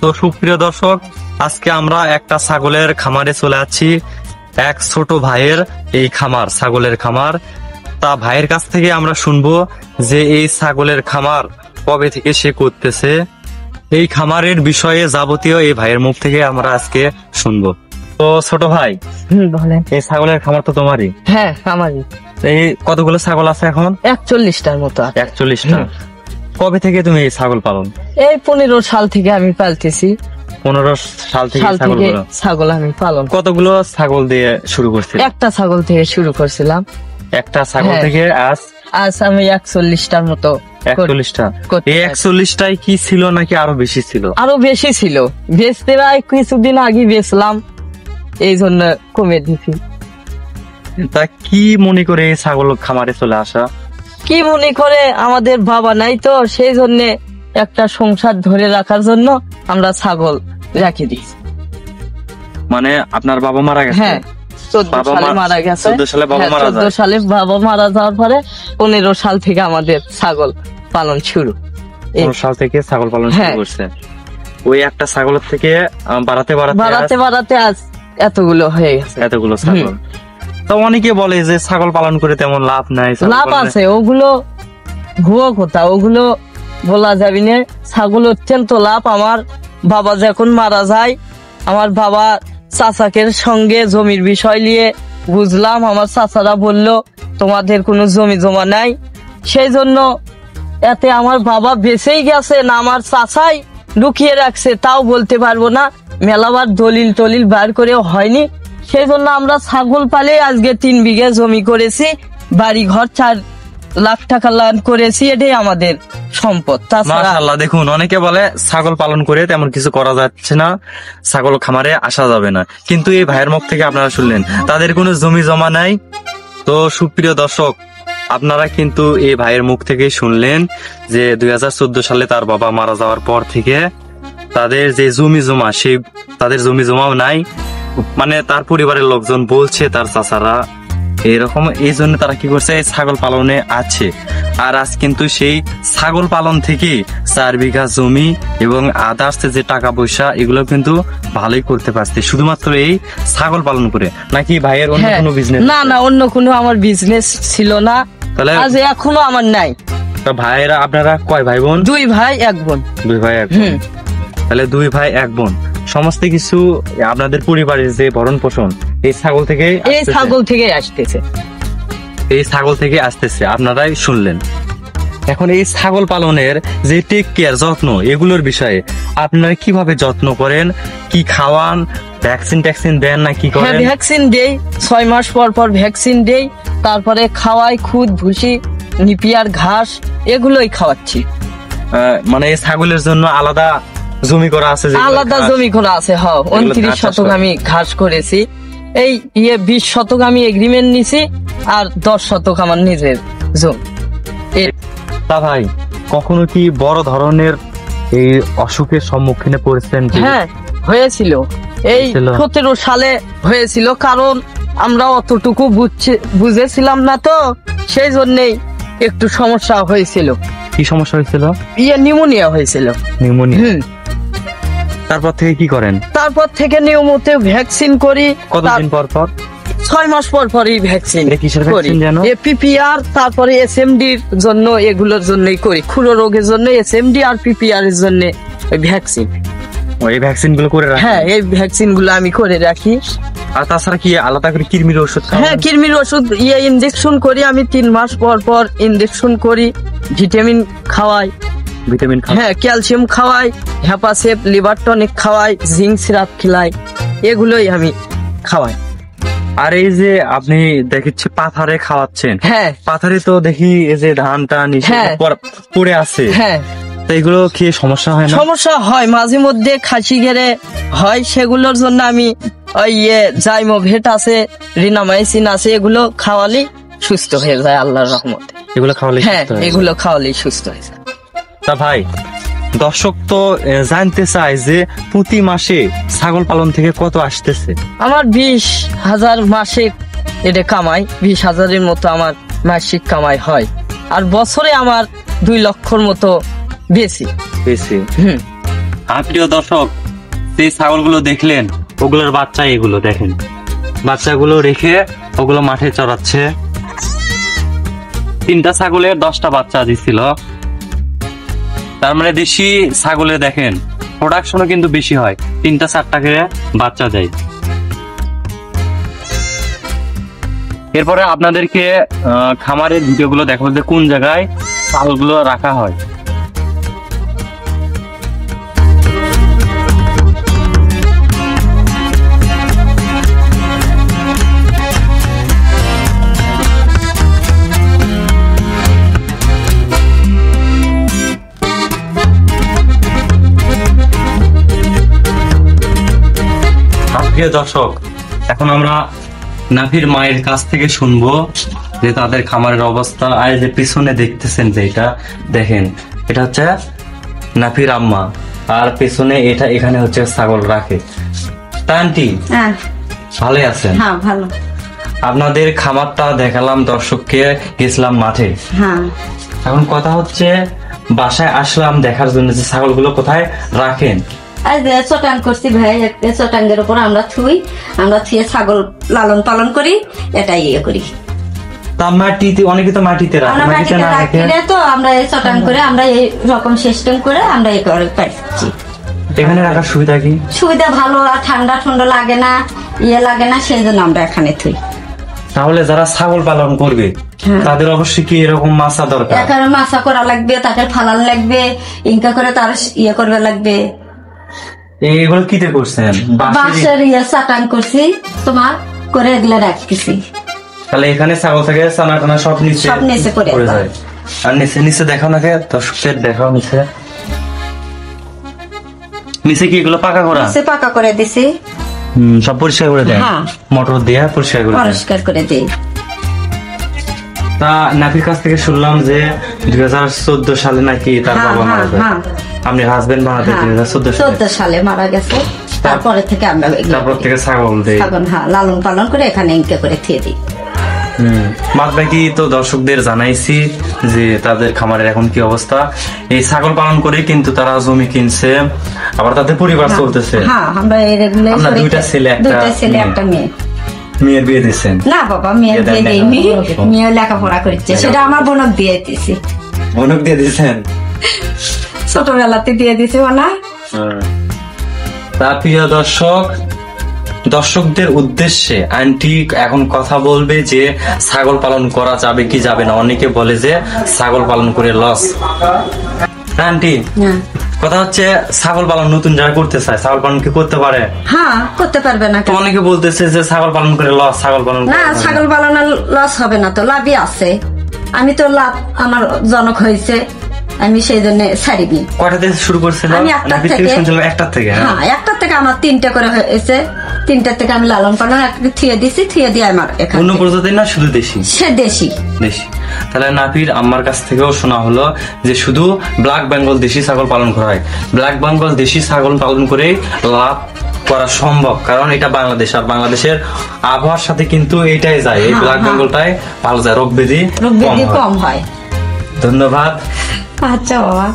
তো সুপ্রিয় দর্শক, আজকে আমরা একটা ছাগলের খামারে চলে যাচ্ছি। এক ছোট ভাইয়ের এই খামার, ছাগলের খামার। তা ভাইয়ের কাছ থেকে আমরা শুনবো যে এই ছাগলের খামার কবে থেকে সে করতেছে, এই খামারের বিষয়ে যাবতীয় এই ভাইয়ের মুখ থেকে আমরা আজকে শুনবো। তো ছোট ভাই, বলেন। এই ছাগলের খামার তো তোমারই? হ্যাঁ, আমারই। এই কতগুলো ছাগল আছে এখন? 41টার মতো। 41টা। কবে থেকে তুমি এই ছাগল পালন? এই 15 সাল থেকে আমি পালতেছি। 15 সাল থেকে ছাগল আমি পালন। কতগুলো ছাগল দিয়ে শুরু করছি? একটা ছাগল থেকে শুরু করছিলাম। একটা ছাগল থেকে আজ আমি 41টার মতো। 41টা। এই 41টাই কি ছিল নাকি আরো বেশি ছিল? আরো বেশি ছিল। বেচতে কিছুদিন আগে বেচলাম, এই জন্য কমে দিছি। তা কি মনে করে এই ছাগল খামারে চলে আসা? কি মনে করে, আমাদের বাবা নাই তো, সেই জন্য একটা সংসার ধরে রাখার জন্য আমরা ছাগল রেখে দিই। মানে আপনার বাবা মারা গেছে? হ্যাঁ, 14 সালে মারা গেছে। 14 সালে বাবা মারা যায়। 14 সালে বাবা মারা যাওয়ার পরে 15 সাল থেকে আমাদের ছাগল পালন শুরু। 15 সাল থেকে ছাগল পালন শুরু করছে। ওই একটা ছাগলের থেকে বাড়াতে বাড়াতে আজ এতগুলো হয়ে গেছে। এতগুলো ছাগল। তো অনেকে বলে যে ছাগল পালন করে তেমন লাভ নাই। লাভ আছে, ওগুলো ভুয়ো কথা, ওগুলো বলা যাবে না। ছাগল অত্যন্ত লাভ। আমার বাবা যখন মারা যায়, আমার বাবা চাচাকের সঙ্গে জমির বিষয় নিয়ে বুঝলাম। আমার চাচারা বলল তোমাদের কোনো জমি জমা নাই, সেই জন্য এতে আমার বাবা বেঁচেই গেছে না আমার চাচাই লুকিয়ে রাখছে তাও বলতে পারবো না। মেলাবার দলিল বার করেও হয়নি, সেই জন্য আমরা ছাগল পালে আজকে 3 বিঘা জমি করেছি, বাড়ি ঘর 4 লাখ টাকা লাভ করেছি। এটাই আমাদের সম্পদ। মাশাআল্লাহ। দেখুন, অনেকে বলে ছাগল পালন করে তেমন কিছু করা যাচ্ছে না, ছাগল খামারে আসা যাবে না, কিন্তু এই ভাইয়ের মুখ থেকে আপনারা শুনলেন তাদের কোনো জমি জমা নাই। তো সুপ্রিয় দর্শক, আপনারা কিন্তু এই ভাইয়ের মুখ থেকে শুনলেন যে 2014 সালে তার বাবা মারা যাওয়ার পর থেকে তাদের যে জমি জমা, সেই তাদের জমি জমাও নাই। মানে তার পরিবারের লোকজন বলছে, তার চাচারা এরকম, এই জন্য তারা কি করছে, ছাগল পালনে আছে। আর আজ কিন্তু সেই ছাগল পালন থেকে 4 বিঘা জমি এবং আদার্স যে টাকা পয়সা, এগুলো কিন্তু ভালোই করতে পারছে শুধুমাত্র এই ছাগল পালন করে। নাকি ভাইয়ের অন্য কোনো বিজনেস? না, অন্য কোনো আমার বিজনেস ছিল না, তাহলে আজ এখনো আমার নাই। তো ভাইয়েরা আপনারা কয় ভাই বোন? 2 ভাই 1 বোন। 2 ভাই 1 বোন। তাহলে 2 ভাই 1 বোন, সমস্ত কিছু আপনাদের পরিবারের যে ভরণ পোষণ এই ছাগল থেকে আসতেছে। এই ছাগল থেকে আসতেছে, আপনারাই শুনলেন। এখন এই ছাগল পালনের যে টেক কেয়ার, যত্ন, এগুলোর বিষয়ে আপনারা কিভাবে যত্ন করেন? কি খাওয়ান? ভ্যাকসিন দেন না কি করেন? ভ্যাকসিন দেই, 6 মাস পর ভ্যাকসিন দেই। তারপরে খাওয়াই খুদ, ভুসি, নিপিয়ার ঘাস, এগুলোই খাওয়াচ্ছি। মানে এই ছাগলের জন্য আলাদা জমি করা আছে? আলাদা জমি করা আছে। 29 শতক আমি ঘাস করেছি। এই 20 শতক আমি এগ্রিমেন্ট নিছি, আর 10 শতক আমার নিজের জমি। তা ভাই, কখনো কি বড় ধরনের এই অসুখের সম্মুখীন পড়েছেন? হ্যাঁ, হয়েছিল। এই 17 সালে হয়েছিল, কারণ আমরা অতটুকু বুঝেছিলাম না তো, সেই জন্যই একটু সমস্যা হয়েছিল। কি সমস্যা হয়েছিল? নিউমোনিয়া হয়েছিল। তারপর থেকে কি করেন? তারপর থেকে নিয়মিত ভ্যাকসিন করি। কতদিন পর? 6 মাস পরই ভ্যাকসিন করি। পিপিআর, তারপরে এসএমডি এর জন্য, এগুলোর জন্যই করি। খুরো রোগের জন্য এসএমডি আর পিপিআর এর জন্য ভ্যাকসিন। এই ভ্যাকসিন গুলো করে রাখি? হ্যাঁ, এই ভ্যাকসিন গুলো আমি করে রাখি। আর তাছাড়া কি আলাদা করে কৃমির ওষুধ? হ্যাঁ, কৃমির ওষুধ ইনজেকশন করি আমি। 3 মাস পর ইনজেকশন করি। ভিটামিন খাওয়াই। হ্যাঁ, ক্যালসিয়াম খাওয়াই, হ্যাপাসেপ, লিভার টনিক খাওয়াই, জিঙ্ক সিরাপ খিলাই, এগুলোই আমি খাওয়াই। আর এই যে আপনি দেখছি পাথারে খাওয়াচ্ছেন, হ্যাঁ, পাথারে তো দেখি এই যে ধানটা পড়ে আছে, হ্যাঁ, তো এগুলো খেয়ে সমস্যা হয় না? সমস্যা হয়, মাঝে মধ্যে খাসি ঘেরে হয়, সেগুলোর জন্য আমি ওই জাইমোভেট আছে, রিনামাইসিন আছে, এগুলো খাওয়ালেই সুস্থ হয়ে যায় আল্লাহর রহমতে। এগুলো খাওয়ালে? হ্যাঁ, এগুলো খাওয়ালেই সুস্থ হয়ে যায়। তা ভাই, দর্শক তো জানতে চায় যে প্রতি মাসে ছাগল পালন থেকে কত আসতেছে? আমার 20,000 মাসে এটা কামাই। 20,000-এর মতো আমার মাসিক কামাই হয়, আর বছরে আমার 2 লক্ষর মতো বেশি। প্রিয় দর্শক, যে ছাগলগুলো দেখলেন ওগুলোর বাচ্চা এগুলো দেখেন, বাচ্চাগুলো রেখে ওগুলো মাঠে চড়াচ্ছে। 3টা ছাগলের 10টা বাচ্চা দিছিল। তার মানে দেশি ছাগলে দেখেন প্রোডাকশনও কিন্তু বেশি হয়, 3টা 4টা করে বাচ্চা দেয়। এরপরে আপনাদেরকে খামারের ভিডিওগুলো দেখাবো যে কোন জায়গায় ছাগলগুলো রাখা হয়। প্রিয় দর্শক, এখন আমরা নাফির মায়ের কাছ থেকে শুনবো যে তাদের খামারের অবস্থা। আর যে পিছনে দেখতেছেন যে এটা দেখেন, এটা হচ্ছে নাফির আম্মা, আর পেছনে এটা এখানে হচ্ছে ছাগল রাখে। তা আন্টি হ্যাঁ ভালো আছেন? হ্যাঁ ভালো। আপনাদের খামারটা দেখালাম দর্শককে, গেছিলাম মাঠে। হ্যাঁ এখন কথা হচ্ছে বাসায় আসলাম দেখার জন্য যে ছাগলগুলো কোথায় রাখেন। এই যে চটাং করছি ভাই, একটা চটাঙ্গের উপর আমরা থুয়ে ছাগল লালন পালন করি, এটাই ইয়ে করি। তা মাটিতে, অনেকে তো মাটিতে রাখে, আমরা মাটিতে মাটিতে না রেখে রাখলে তো আমরা এই চটাং করে আমরা এই রকম সিস্টেম করে আমরা এই করে পাচ্ছি। এখানে রাখার সুবিধা কি? সুবিধা ভালো, আর ঠান্ডা ঠান্ডা লাগে না, ইয়ে লাগে না, সেই জন্য আমরা এখানে থুই। তাহলে যারা ছাগল পালন করবে হ্যাঁ। তাদের অবশ্যই কি এরকম মাছা দরকার? এখানে মাছা করা লাগবে, তাকে ফালান লাগবে, ইনকা করে তার ইয়ে করবে লাগবে। এগুলো কিতে করছেন? বাঁশের ইয়ে চাটাং করছি তোমার করে এগুলো রাখতেছি। তাহলে এখানে ছাগল থেকে ছানা টানা সব নিচে সব নিচে পড়ে পড়ে যায়। যায়। আর নিচে নিচে দেখাও নাকি দর্শকদের দেখাও, নিচে নিচে কি এগুলো পাকা করা? নিচে পাকা করে দিছি, সব পরিষ্কার করে দেয়, হ্যাঁ। মোটর দিয়ে পরিষ্কার করে দেয়। পরিষ্কার করে দিই। তা নাফির কাছ থেকে শুনলাম যে 2014 সালে নাকি তার হ্যাঁ, বাবা মারা হ্যাঁ, যায়। হ্যাঁ। আপনি হাজবেন্ড মারা যায় 2014 সালে। 14 সালে মারা গেছে। তারপরে থেকে আমরা এগুলো তারপর করি। থেকে ছাগল দেয়। ছাগল হ্যাঁ লালন পালন করে এখানে ইনকা করে থিয়ে দিই। বাদ বাকি তো দর্শকদের জানাইছি যে তাদের খামারের এখন কি অবস্থা। এই ছাগল পালন করে কিন্তু তারা জমি কিনছে, আবার তাদের পরিবার চলতেছে। হ্যাঁ আমরা এগুলো আপনার দুইটা ছেলে, দুইটা ছেলে মেয়ে। একটা মেয়ে। মেয়ের বিয়ে দিচ্ছেন? না বাবা, মেয়ের বিয়ে বিয়ে দেন নাই। দেয়নি, মেয়ে লেখাপড়া করছে, সেটা আমার বোনক দিয়ে দিছি, বোনক দিয়ে দিচ্ছেন? ছোটবেলাতে দিয়ে দিছি না। তা প্রিয় দর্শক, দর্শকদের উদ্দেশ্যে আন্টি এখন কথা বলবে যে ছাগল পালন করা যাবে কি যাবে না। অনেকে বলে যে ছাগল পালন করে লস। আন্টি হ্যাঁ। কথা হচ্ছে ছাগল পালন নতুন যারা করতে চায়, ছাগল পালন কি করতে পারে? হ্যাঁ করতে পারবে না তো কেন? অনেকে বলতেছে যে ছাগল পালন করে লস, ছাগল পালন না, ছাগল পালনের লস হবে না তো, লাভই আছে। আমি তো লাভ আমার জনক হয়েছে, আমি সেই জন্য ছাড়িনি। কয়টা থেকে শুরু করছিল? আমি একটার নাকি থেকে, শুনছিলাম একটার থেকে? হ্যাঁ একটার থেকে আমার 3টে করে হয়েছে। 3টার থেকে আমি লালন পালন একটা থুয়ে দিছি, থুয়ে দিয়ে আমার এখানে অন্য প্রজাতির না শুধু দেশি? সে দেশি। দেশি। তাহলে নাফির আম্মার কাছ থেকেও শোনা হলো যে শুধু ব্ল্যাক বেঙ্গল দেশি ছাগল পালন করা হয়। ব্ল্যাক বেঙ্গল দেশি ছাগল পালন করে লাভ করা সম্ভব, কারণ এটা বাংলাদেশ, আর বাংলাদেশের আবহাওয়ার সাথে কিন্তু এইটাই যায়, এই হ্যাঁ, ব্ল্যাক হ্যাঁ। বেঙ্গলটাই ভালো যায়, রোগ ব্যাধি রোগ ব্যাধি কম হয়। ধন্যবাদ। আচ্ছা বাবা।